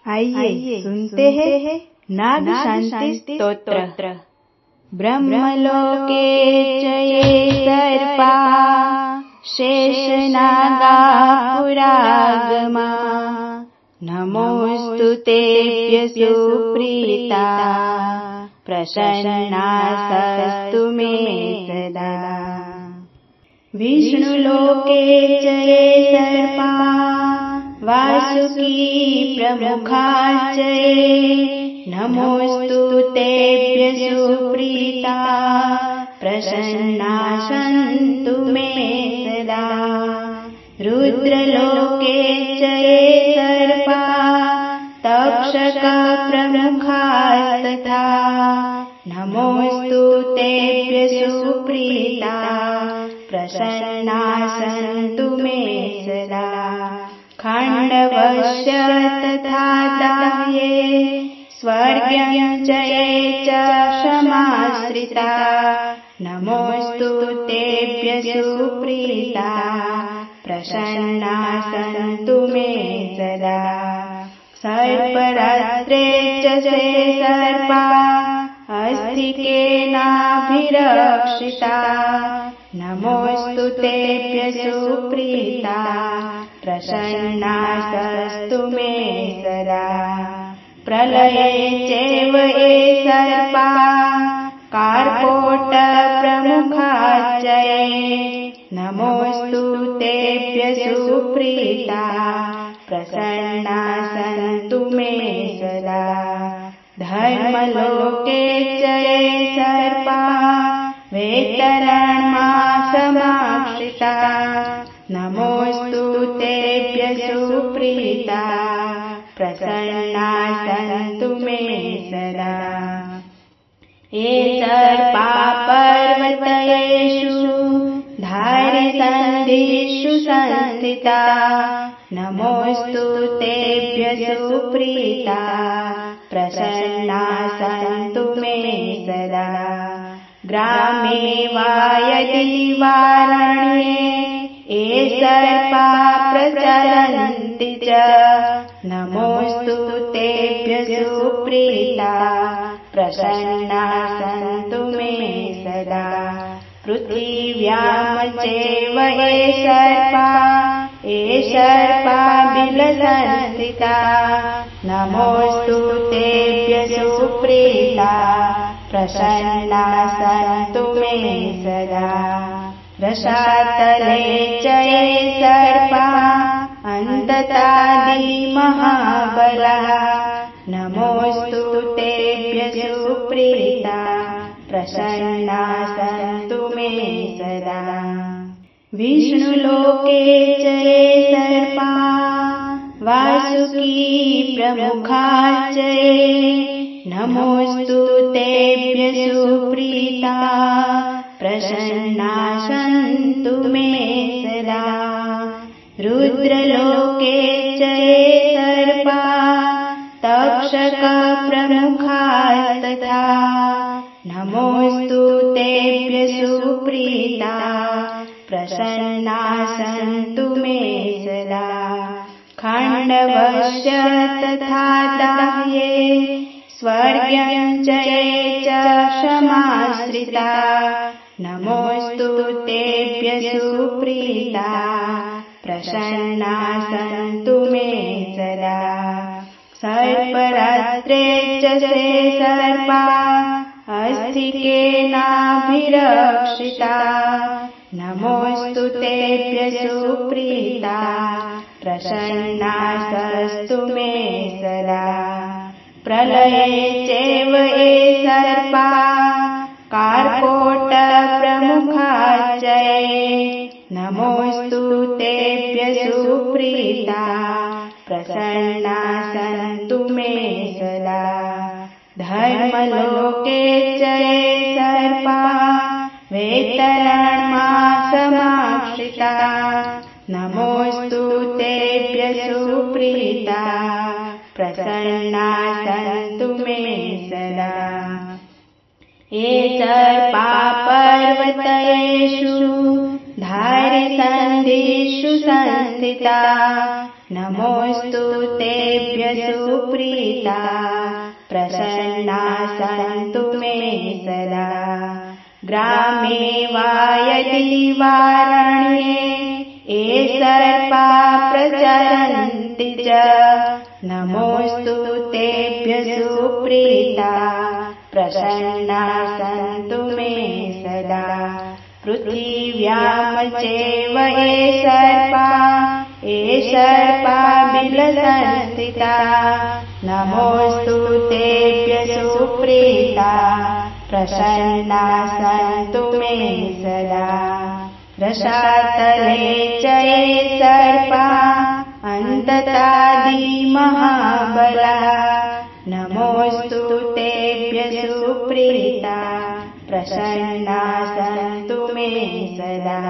आइए सुनते हैं नाग शांति स्तोत्र। ब्रह्मलोके च ये सर्पा शेषनागा पुरागमा नमोऽस्तु तेभ्यः सुप्रीता प्रसन्नास्तु मे सदा। विष्णुलोके च ये सर्पा वासुकी प्रमुखाश्च नमोऽस्तु तेभ्यः सुप्रीता प्रसन्ना सन्तु मे सदा। रुद्रलोके च ये सर्पा तक्षका प्रमुखास्तथा नमोऽस्तु तेभ्यः सुप्रीता प्रसन्ना सन्तु मे सदा। खाण्डवस्य तथा दाह्ये स्वर्ग्यं च ये च समाश्रिता नमोऽस्तु तेभ्यः सुप्रीता प्रसन्ना सन्तु मे सदा। सर्परात्रे च ते सर्पा अस्तिकेनाभिरक्षिता नमोऽस्तु तेभ्यः सुप्रीता प्रसन्नास्तु मे सदा। प्रलये चैव ये सर्पा कार्कोटप्रमुखाश्च नमोऽस्तु तेभ्यः सुप्रीता प्रसन्ना सन्तु मे सदा। धर्मलोके च ये सर्पा वेतरण्मासमाश्रिता नमोऽस्तु तेभ्यः सुप्रीता प्रसन्ना सन्तु मे सदा। ये सर्पा पर्वतेषु धारिसन्धिषु संस्थिता नमोऽस्तु तेभ्यः सुप्रीता प्रसन्ना सन्तु मे सदा। ग्रामे वा यदि वारण्ये ये सर्पा प्रचरन्ति च नमोऽस्तु तेभ्यः सुप्रीता प्रसन्ना सन्तु मे सदा। पृथिव्यां चैव ये सर्पा बिलसंस्थिता नमोऽस्तु तेभ्यः सुप्रीता प्रसन्ना सन्तु मे सदा। रसातले च ये सर्पा अन्ततादिमहाबला नमोऽस्तु तेभ्यः सुप्रीता प्रसन्ना सन्तु मे सदा। विष्णुलोके च ये सर्पा वासुकी प्रमुखाश्च नमोऽस्तु तेभ्यः सुप्रीता प्रसन्ना सन्तु मे सदा। रुद्रलोके च ये सर्पा तक्षका प्रमुखास्तथा नमोऽस्तु तेभ्यः सुप्रीता प्रसन्ना सन्तु मे सदा। खाण्डवस्य तथा दाह्ये स्वर्ग्यं च ये च समाश्रिता नमोऽस्तु तेभ्यः सुप्रीता प्रसन्ना सन्तु मे सदा। सर्परात्रे च ते सर्पा अस्तिकेनाभिरक्षिता नमोऽस्तु तेभ्यः सुप्रीता प्रसन्नास्तु मे सदा। प्रलये चैव ये सर्पा कार्कोटप्रमुखाश्च नमोऽस्तु तेभ्यः सुप्रीता प्रसन्ना सन्तु मे सदा। धर्मलोके च ये सर्पा वेतरण्मासमाश्रिता नमोऽस्तु तेभ्यः सुप्रीता प्रसन्ना सन्तु मे सदा। ये सर्पा पर्वतेषु धारिसन्धिषु संस्थिता नमोऽस्तु तेभ्यः सुप्रीता प्रसन्ना सन्तु मे सदा। ग्रामे वा यदि वारण्ये ये सर्पा प्रचरन्ति च नमोऽस्तु तेभ्यः सुप्रीता प्रसन्ना सन्तु मे सदा। पृथिव्यां चैव ये सर्पा बिलसंस्थिता नमोऽस्तु तेभ्यः सुप्रीता प्रसन्ना सन्तु मे सदा। रसातले च ये सर्पा अन्ततादिमहाबला नमोऽस्तु तेभ्यः सुप्रीता प्रसन्ना सन्तु मे सदा।